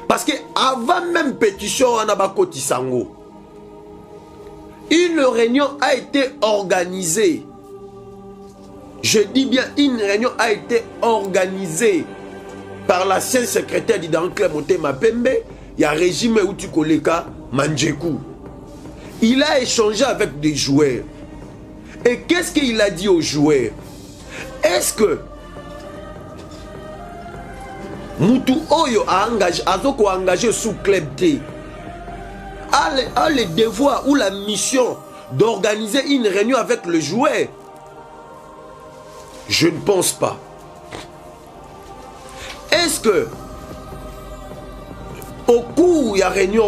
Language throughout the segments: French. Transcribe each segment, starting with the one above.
Parce que avant même pétition Anabako Tisango, une réunion a été organisée. Je dis bien, une réunion a été organisée par l'ancien secrétaire d'Idan Club Motema Pembe, il y a Régime Utukoleka Manjeku. Il a échangé avec des joueurs. Et qu'est-ce qu'il a dit aux joueurs? Est-ce que Moutou Oyo a engagé sous Club T a le devoir ou la mission d'organiser une réunion avec le joueur? Je ne pense pas. Est-ce que au cours de la réunion,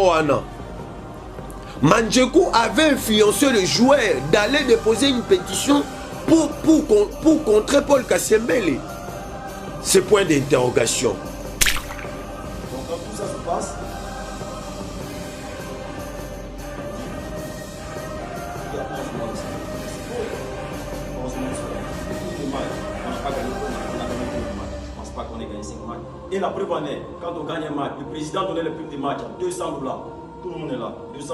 Manjeku avait influencé le joueur d'aller déposer une pétition pour contrer Paul Kassembele? C'est point d'interrogation. Donc quand tout ça se passe, il y a 11 mois de ça. C'est 11 mois de ça. On n'a pas gagné, on a gagné plus de matchs. Je ne pense pas qu'on ait gagné 5 matchs. Et la preuve en est, quand on gagne un match, le président donnait le prix du match à $200. Tout le monde est là, $200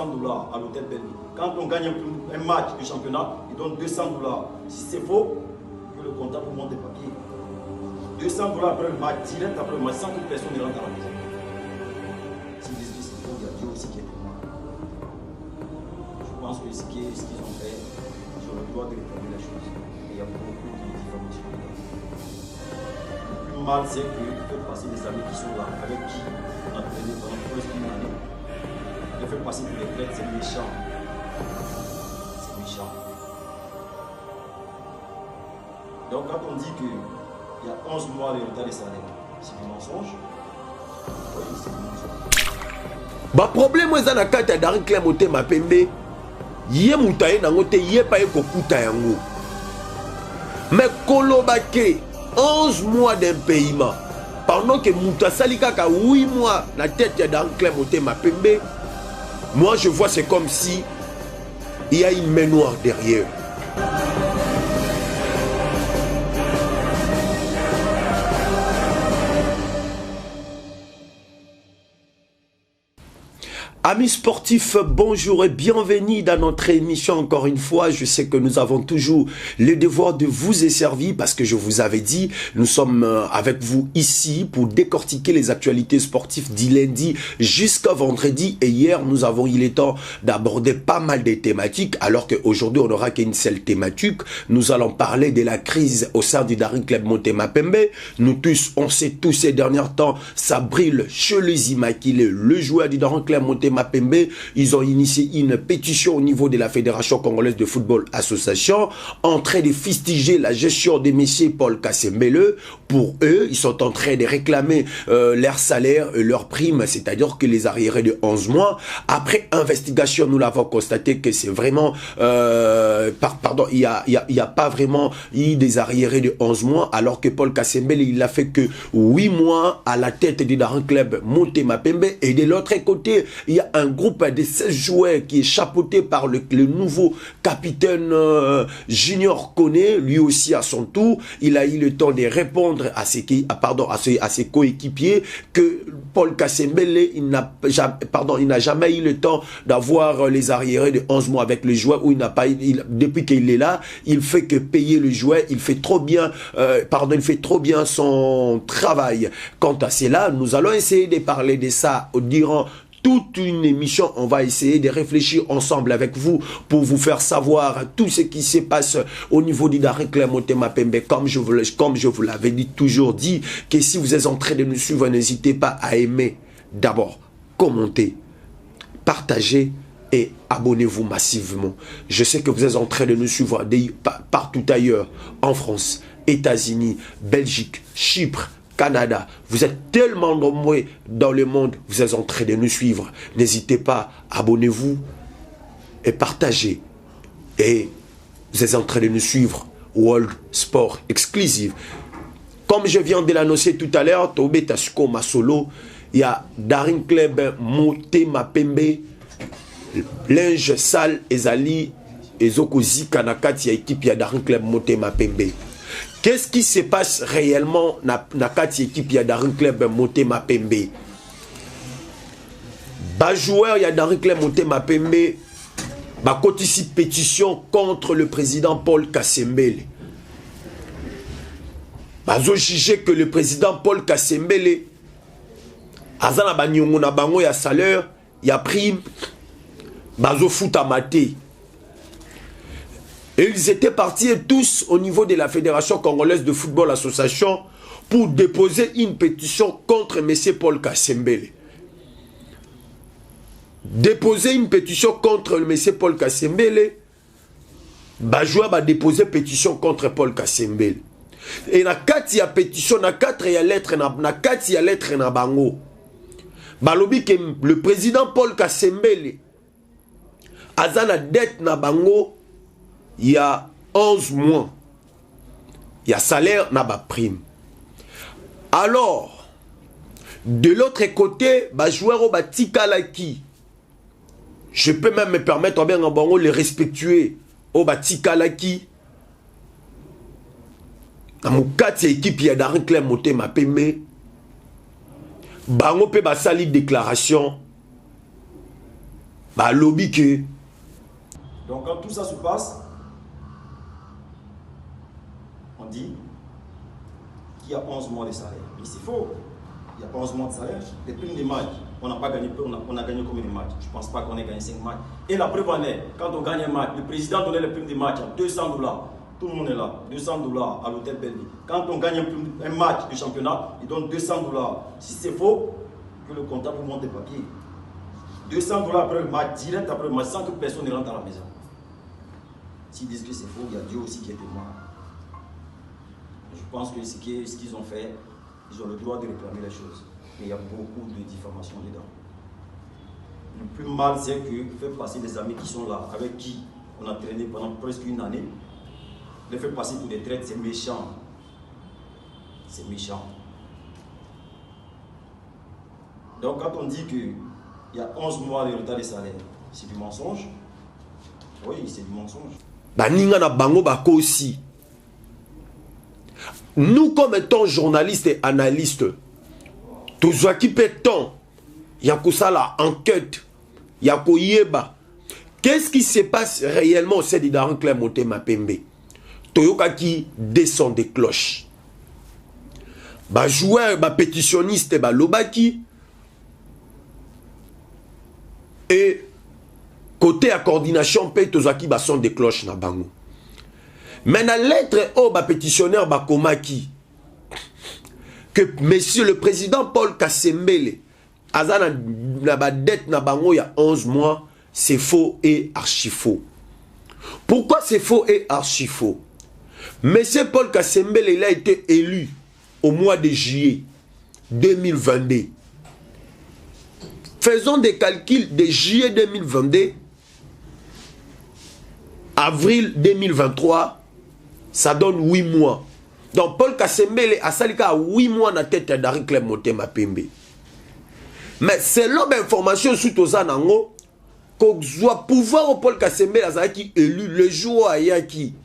à l'hôtel Berlin. Quand on gagne un match de championnat, il donne $200. Si c'est faux, que le comptable monte des papiers. $200 après le match, direct après le match, sans que personne ne rentre à la maison. S'ils disent que c'est faux, il y a Dieu aussi qui est témoin. Je pense que ce qu'ils ont fait, ils ont le droit de rétablir les choses. Et il y a beaucoup de diffamations. Le plus mal, c'est qu'il fait passer des amis qui sont là, avec qui on a traîné pendant presque une année. Il fait passer pour les traîtres, c'est méchant. C'est méchant. Donc quand on dit que il y a 11 mois de retard de salaire, c'est du mensonge. Oui, c'est du mensonge. Bah problème est dans la carte d'Arin Club Motema Pembe. Yé moutaye nangote yé pa yeko kuta yango. Mais kolobake 11 mois d'impayement. Pendant que Mouta Salika ka 8 mois la tête d'Arin Club Motema Pembe. Moi je vois c'est comme si il y a une main noire derrière. Amis sportifs, bonjour et bienvenue dans notre émission encore une fois. Je sais que nous avons toujours le devoir de vous servir parce que je vous avais dit, nous sommes avec vous ici pour décortiquer les actualités sportives du lundi jusqu'à vendredi. Et hier, nous avons eu le temps d'aborder pas mal de thématiques alors qu'aujourd'hui, on n'aura qu'une seule thématique. Nous allons parler de la crise au sein du Daring Club Motema Pembe. Nous tous, on sait tous ces derniers temps, ça brille chez les immaculés. Le joueur du Daring Club Motema Pembe, ils ont initié une pétition au niveau de la Fédération Congolaise de Football Association en train de fustiger la gestion de messieurs Paul Kassembele. Pour eux, ils sont en train de réclamer leur salaire et leur prime, c'est-à-dire que les arriérés de 11 mois. Après investigation, nous l'avons constaté que c'est vraiment pardon, il y a pas vraiment eu des arriérés de 11 mois alors que Paul Kassembele, il a fait que 8 mois à la tête du Daring Club Motema Pembe. Et de l'autre côté, il y a un groupe de 16 joueurs qui est chapeauté par le nouveau capitaine Junior Koné. Lui aussi à son tour, il a eu le temps de répondre à ses coéquipiers que Paul Kassembele, il n'a jamais eu le temps d'avoir les arriérés de 11 mois avec le joueur, où il n'a pas depuis qu'il est là, il fait que payer le joueur, il fait trop bien il fait trop bien son travail. Quant à cela, nous allons essayer de parler de ça durant toute une émission. On va essayer de réfléchir ensemble avec vous pour vous faire savoir tout ce qui se passe au niveau du Daring Club Motema Pembe. Comme je vous l'avais toujours dit, que si vous êtes en train de nous suivre, n'hésitez pas à aimer, d'abord, commenter, partager et abonnez-vous massivement. Je sais que vous êtes en train de nous suivre partout ailleurs, en France, États-Unis, Belgique, Chypre, Canada. Vous êtes tellement nombreux dans le monde, vous êtes en train de nous suivre. N'hésitez pas, abonnez-vous et partagez. Et vous êtes en train de nous suivre. World Sport Exclusive. Comme je viens de l'annoncer tout à l'heure, Tobé Tasuko Masolo, il y a Daring Club Motema Pembe, linge sale ezali ezokozi kanakati ya équipe ya Daring Club Motema Pembe. Qu'est-ce qui se passe réellement na kati équipe ya Daring Club Motema Pembe? Bah joueur, il y a Henri Claire Motema Pembe. Bah ici pétition contre le président Paul Kasembele. Bah zo jugé que le président Paul Kasembele azana ba nyongo na bango ya salaire, ya prime. Bah zo foot à maté. Et ils étaient partis tous au niveau de la Fédération Congolaise de Football Association pour déposer une pétition contre M. Paul Kasembele. Déposer une pétition contre M. Paul Kasembele, bah joueur va déposer pétition contre Paul Kasembele. Et na kati ya pétition, na 4 ya lettre na kati ya lettre na bango. Bah lobi que le président Paul Kasembele azana dette na bango. Il y a 11 mois. Il y a salaire, n'a pas prime. Alors, de l'autre côté, bah joueur au Batikalaki. Je peux même me permettre bien en bango les respectuer au Batikalaki. Dans mon cas, c'est équipe il y a Darin Claire Motema Pembe. Bango pe ba sali déclaration. Bah lobby que. Donc quand tout ça se passe, on dit qu'il y a 11 mois de salaire. Mais c'est faux. Il n'y a pas 11 mois de salaire. Les primes des matchs, on n'a pas gagné, on a gagné combien de matchs? Je ne pense pas qu'on ait gagné 5 matchs. Et la preuve en est, quand on gagne un match, le président donnait les primes des matchs à $200. Tout le monde est là. $200 à l'hôtel Belleville. Quand on gagne un match de championnat, il donne $200. Si c'est faux, que le comptable vous montre des papiers. $200 après le match, direct après le match, sans que personne ne rentre à la maison. S'ils disent que c'est faux, il y a Dieu aussi qui est témoin. Je pense que ce qu'ils ont fait, ils ont le droit de réclamer les choses. Mais il y a beaucoup de diffamation dedans. Le plus mal, c'est que faire passer des amis qui sont là, avec qui on a traîné pendant presque une année, les faire passer pour des traites, c'est méchant. C'est méchant. Donc quand on dit qu'il y a 11 mois de retard de salaire, c'est du mensonge. Oui, c'est du mensonge. Baninga na bango bako aussi. Nous, comme étant journalistes et analystes, tous qui pétons, il y a la enquête, il y a yeba. Qu'est-ce qui se passe réellement au sein de Darin Claire Motema Pembe? Toyoka qui descend des cloches. Bah joueur, bah pétitionniste, bah lobaki. Et côté à coordination, Toyoki bah son des cloches na bango. Mais dans la lettre au pétitionnaire Bakomaki, que monsieur le président Paul Kasembele a na dette na bango il y a 11 mois, c'est faux et archi faux. Pourquoi c'est faux et archi faux? Monsieur Paul Kasembele, il a été élu au mois de juillet 2022. Faisons des calculs de juillet 2022, avril 2023, ça donne 8 mois. Donc Paul Kasembele a salika 8 mois na tête à Darin Claire Motema Pembe. Mais selon l'information sous Tozanango, qu'on doit pouvoir au Paul Kasembele a qui élu le jour à Yaki.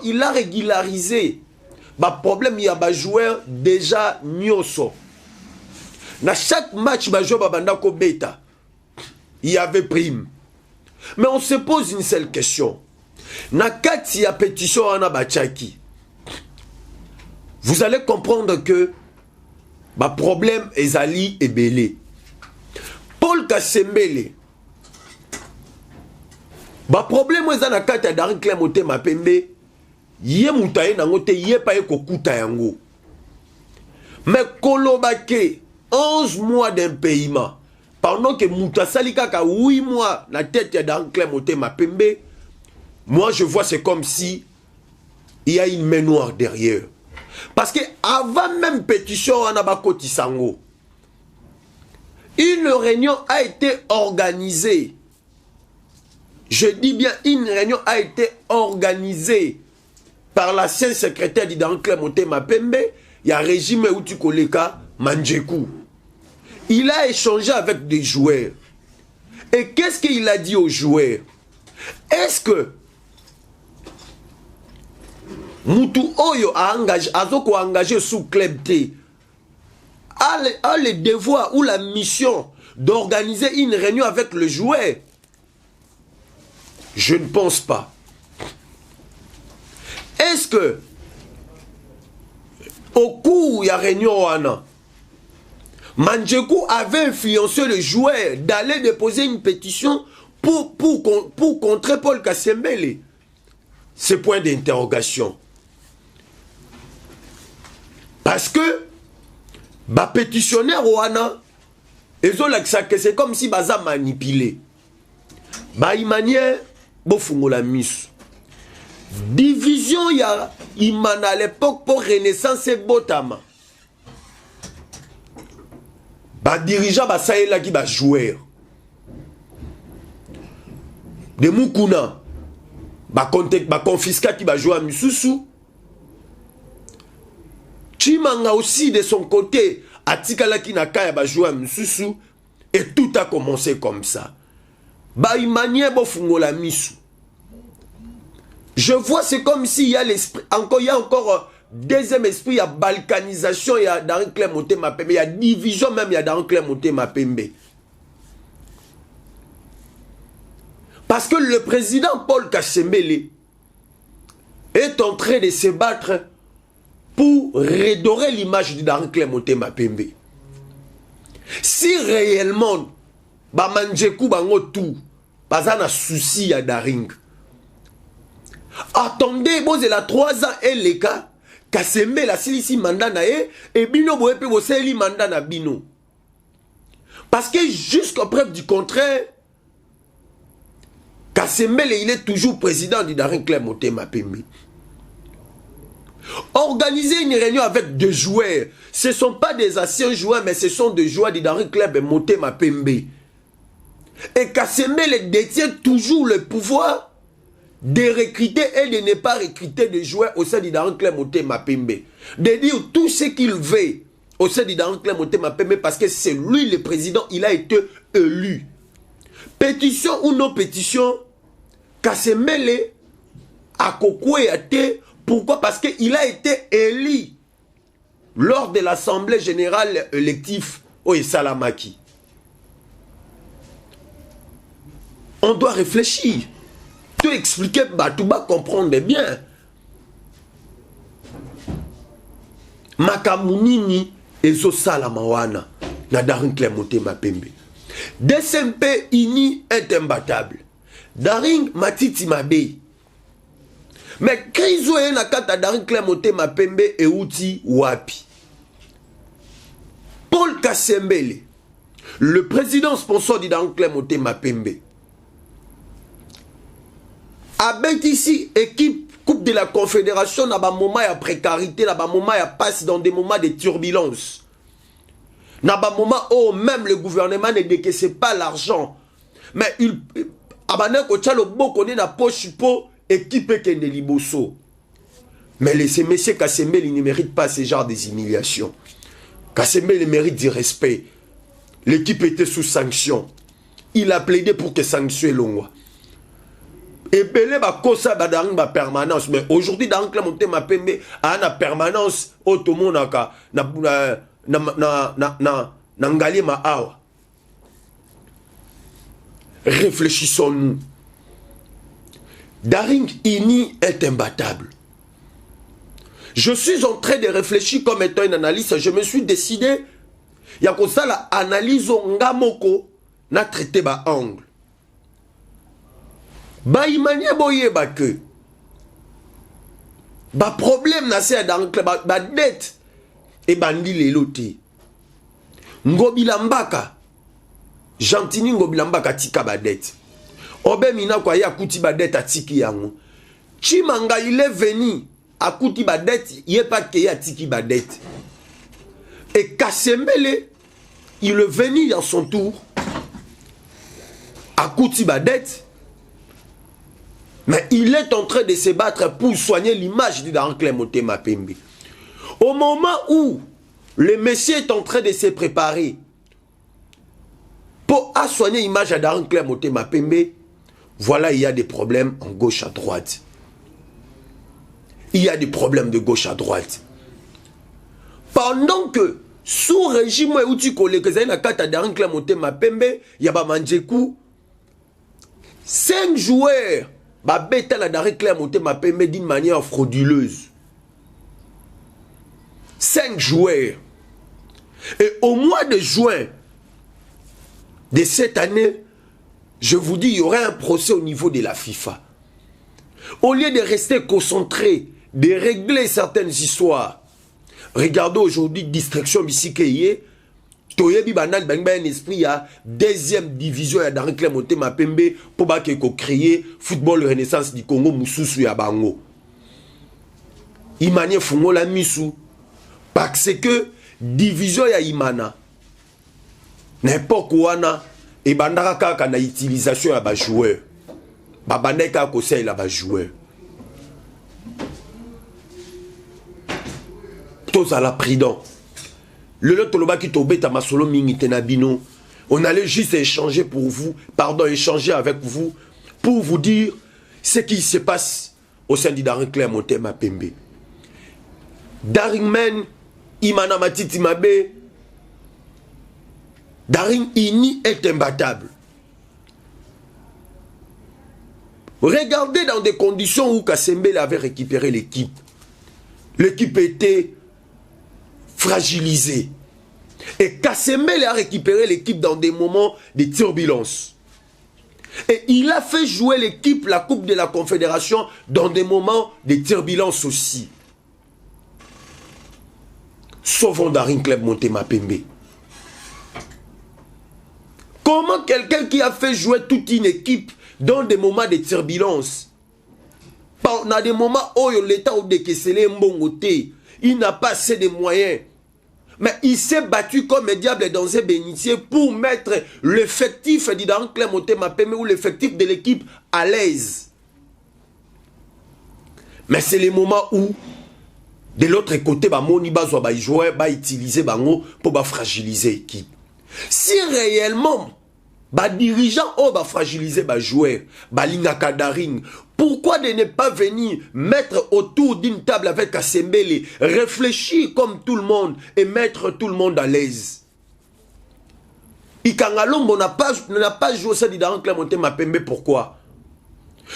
Il a régularisé. Bah problème il y a des joueurs déjà nyoso. Dans chaque match bah joueur babanda ko beta. Il y avait prime. Mais on se pose une seule question. Na kati ya pétition ana bachaki. Vous allez comprendre que bah problème ezali ebele. Paul Kasembele. Bah problème ezana kati ya Darin Claire Motema Pembe. Ye mutaye nango te ye pa ye kokuta yango. Mais kolobake 11 mois d'impayement. Pendant que Mouta Salika a 8 mois la tête de Darin Claire Motema Pembe, moi je vois c'est comme si il y a une main noire derrière. Parce que avant même pétition Anabako Tisango, une réunion a été organisée. Je dis bien une réunion a été organisée par l'ancien secrétaire de Darin Claire Motema Pembe, il y a régime Utukoleka Manjeku. Il a échangé avec des joueurs. Et qu'est-ce qu'il a dit aux joueurs? Est-ce que Moutou Oyo a engagé, Azoko a engagé sous club T, a le devoir ou la mission d'organiser une réunion avec le joueur? Je ne pense pas. Est-ce que au cours de la réunion, Mandjekou avait influencé le joueur d'aller déposer une pétition pour contrer Paul Kasembele? C'est point d'interrogation. Parce que les pétitionnaires c'est comme si baza manipulé. Manière bofungola misu. Division ya imana à l'époque pour Renaissance et Botama. Dirigeant basaela qui ba joueur. De Mukuna confisca qui va jouer à Misusu. Chimanga aussi de son côté atikala ki na kaya ba jouer à Misusu. Et tout a commencé comme ça. Imanie bofungola misu. Je vois, c'est comme s'il y a l'esprit, il y a encore deuxième esprit, il y a balkanisation, il y a dans un clé monté ma pembe, il y a division même, il y a dans un clé monté ma pembe. Parce que le président Paul Kasembele est en train de se battre pour redorer l'image de Daring Clémenté Mapembe. Si réellement, Mandjekou bango tout, pas un souci à Daring. Attendez, bon, c'est la 3 ans et les cas, Kasembele la silisi mandat na et bino boepe bo seli mandat na bino. Parce que jusqu'à preuve du contraire, Kasembele, il est toujours président du Daring Clémenté Mapembe. Organiser une réunion avec deux joueurs, ce ne sont pas des anciens joueurs, mais ce sont des joueurs du Daring Clémenté Mapembe. Et Kasembele détient toujours le pouvoir de recruter et de ne pas recruter des joueurs au sein du Daring Clémenté Mapembe. De dire tout ce qu'il veut au sein du Daring Clémenté Mapembe parce que c'est lui le président, il a été élu. Pétition ou non pétition, Kasembele a kokoué à te. Pourquoi? Parce qu'il a été élu lors de l'Assemblée générale élective au Salamaki. On doit réfléchir. Tout expliquer, tout va comprendre bien. Makamunini ezo salamawana na Daring Clémenté Mapembe. DSMP ini est imbattable. Daring Matiti Mabe. Mais Krizo et Nakata Daring Clémenté Mapembe et Outi Wapi. Paul Kasembele, le président sponsor du Daring Clémenté Mapembe, avec ici équipe Coupe de la Confédération dans un moment de précarité, dans un moment de passe dans des moments de turbulence. Dans un moment où même le gouvernement ne décaissait pas l'argent. Mais il a beaucoup de poche pour équipe qui est liboso. Mais ces messieurs Kasembele ne méritent pas ce genre des humiliations. Kasembele mérite du respect. L'équipe était sous sanction. Il a plaidé pour que sanction soit longue. Et belé ba kosa ba dans ba permanence. Mais aujourd'hui dans Clémenté Mapembe a une permanence automonaka na ngali ma awa. Réfléchissons-nous. Daring ini est imbattable. Je suis en train de réfléchir comme étant une analyste. Je me suis décidé, il y a comme ça la analyse ngamoko na traité ba angle. Ba imanye boye ba que ba problème na se dans ba dette et bandi leloté. Ngobilambaka Gentini Ngobilambaka tika ba dette. Obe mina kwa ya kuti ba dette atiki yango. Chimanga il est venu à kuti ba dette, il est pas que ya tiki ba dette. Et Kasembele il est venu à son tour à kuti ba dette. Mais il est en train de se battre pour soigner l'image du Daring Clémenté Mapembe. Au moment où le monsieur est en train de se préparer pour soigner l'image de Daring Clémenté Mapembe, voilà, il y a des problèmes en gauche à droite. Il y a des problèmes de gauche à droite. Pendant que sous régime où tu connais que ça na kata Daring Club Motema Pembe, yaba Manjeku. 5 joueurs, ba beta la Daring Club Motema Pembe d'une manière frauduleuse. 5 joueurs. Et au mois de juin de cette année, je vous dis, il y aura un procès au niveau de la FIFA. Au lieu de rester concentré, de régler certaines histoires, regardez aujourd'hui, distraction bisikeye, toyebi banal bangba un esprit à deuxième division ya Daring Club Motema Pembe pour créer football renaissance du Congo mususu ya bango. Imanie fungo la misu parce que division ya Imana n'importe quoi et bandara kaka na utilisation ya ba joueur. Ba bandeka conseil la ba joueur. Tous à la prudent. Le lot toloba ki tobeta masolo mingi tenabino. On allait juste échanger pour vous, pardon, échanger avec vous pour vous dire ce qui se passe au sein du Daring Club Motema Pembe. Daring Men, Imana Matiti Mabe, Daring Ini est imbattable. Regardez dans des conditions où Kasembele avait récupéré l'équipe. L'équipe était fragilisée. Et Kasembele a récupéré l'équipe dans des moments de turbulence. Et il a fait jouer l'équipe, la Coupe de la Confédération, dans des moments de turbulence aussi. Sauvons Daring Club Motema Pembe. Comment quelqu'un qui a fait jouer toute une équipe dans des moments de turbulence, dans des moments où l'État a décaissé mbongoté, il n'a pas assez de moyens, mais il s'est battu comme un diable dans un bénitier pour mettre l'effectif du Daring Club Motema Pembe ou l'effectif de l'équipe à l'aise. Mais c'est les moments où de l'autre côté, Moni Bazo va jouer, va utiliser Bango pour fragiliser l'équipe. Si réellement, dirigeant va fragiliser les joueurs, Lingaka Daring, pourquoi de ne pas venir mettre autour d'une table avec Kasembele, réfléchir comme tout le monde et mettre tout le monde à l'aise? Ikangalombo n'a pas joué ça du Daring Club Motema Pembe, pourquoi?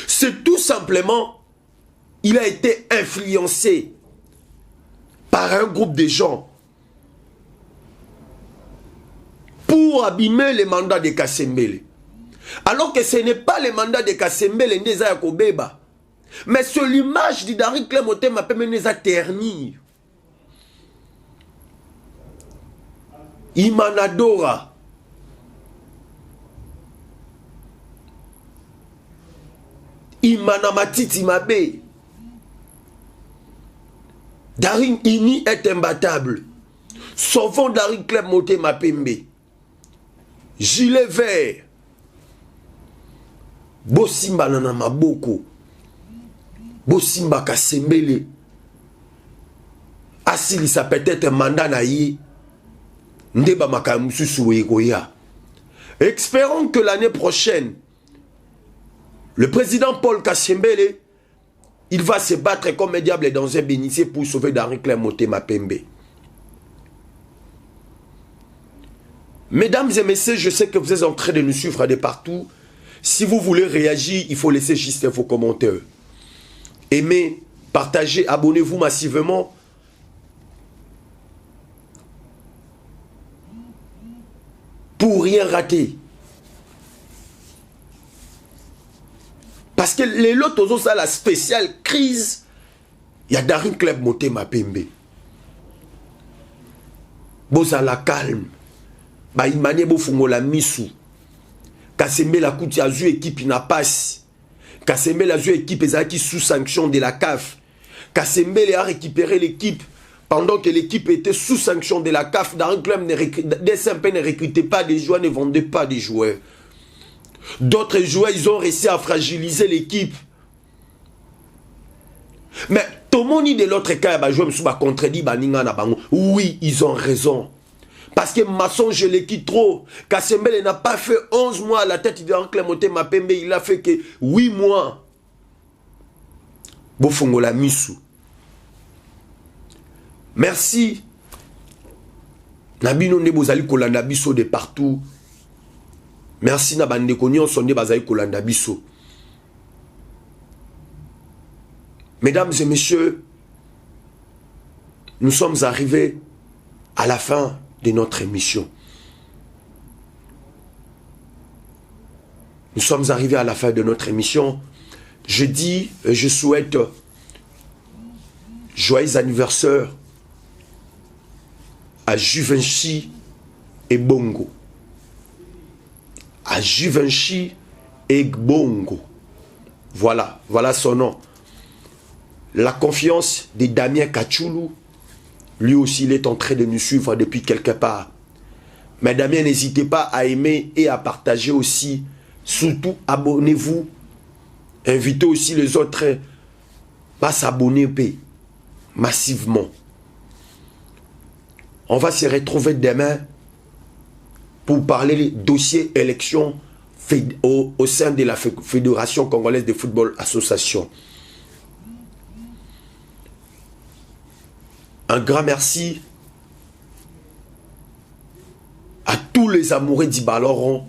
C'est tout simplement, il a été influencé par un groupe de gens pour abîmer les mandats de Kasembele. Alors que ce n'est pas le mandat de Kasembele Ndeza Yakobeba, mais c'est l'image du Daring Club Motema Pembe Ndeza terni. Imanadora. Imana Matiti Mabe. Daring Ini est imbattable. Sauvons Daring Club Motema Pembe. Gilet vert. Bosimba nana maboko. Bosimba Kasembele. Asili ça peut-être mandat na yi. Ndeba makamususu wegoya. Espérons que l'année prochaine, le président Paul Kasembele, il va se battre comme un diable dans un bénitier pour sauver Daring Club Motema Pembe. Mesdames et messieurs, je sais que vous êtes en train de nous suivre de partout. Si vous voulez réagir, il faut laisser juste vos commentaires. Aimez, partagez, abonnez-vous massivement. Pour rien rater. Parce que les lots, ça la spéciale crise, il y a Daring Club Motema Pembe. Boza la calme. Ba imane bo fungo la misu. Kasembele la kouti a joué équipe n'a pas. Kasembele a joué équipe qui sous sanction de la CAF. Kasembele a récupéré l'équipe pendant que l'équipe était sous sanction de la CAF. Daring Club ne recrutait pas des joueurs, ne vendait pas des joueurs. D'autres joueurs, ils ont réussi à fragiliser l'équipe. Mais tout le monde de l'autre cas, contredit Baninga na bango. Oui, ils ont raison. Parce que Masson, je l'ai quitté trop. Kasembele n'a pas fait 11 mois à la tête de Daring Club Motema Pembe. Il a fait que 8 mois. Bofongo la misu. Merci Nabino ne bozali kolanda biso de partout. Merci na bande konyon sonde bazali kolanda biso. Mesdames et messieurs, nous sommes arrivés à la fin de notre émission. Nous sommes arrivés à la fin de notre émission. Je dis, je souhaite joyeux anniversaire à Givenchy et Bongo. À Givenchy et Bongo. Voilà, voilà son nom. La confiance de Damien Kachulu, lui aussi, il est en train de nous suivre depuis quelque part. Mais Damien, n'hésitez pas à aimer et à partager aussi. Surtout, abonnez-vous. Invitez aussi les autres à s'abonner massivement. On va se retrouver demain pour parler dossier élection au sein de la Fédération Congolaise de Football Association. Un grand merci à tous les amoureux d'Ibaloron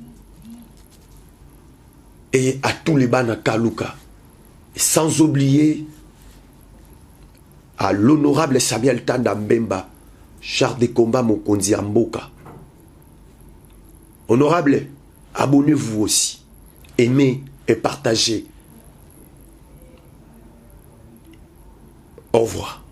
et à tous les Banakaluka. Sans oublier à l'honorable Samuel Tanda Mbemba, char de combat Mokonzi Amboka. Honorable, abonnez-vous aussi. Aimez et partagez. Au revoir.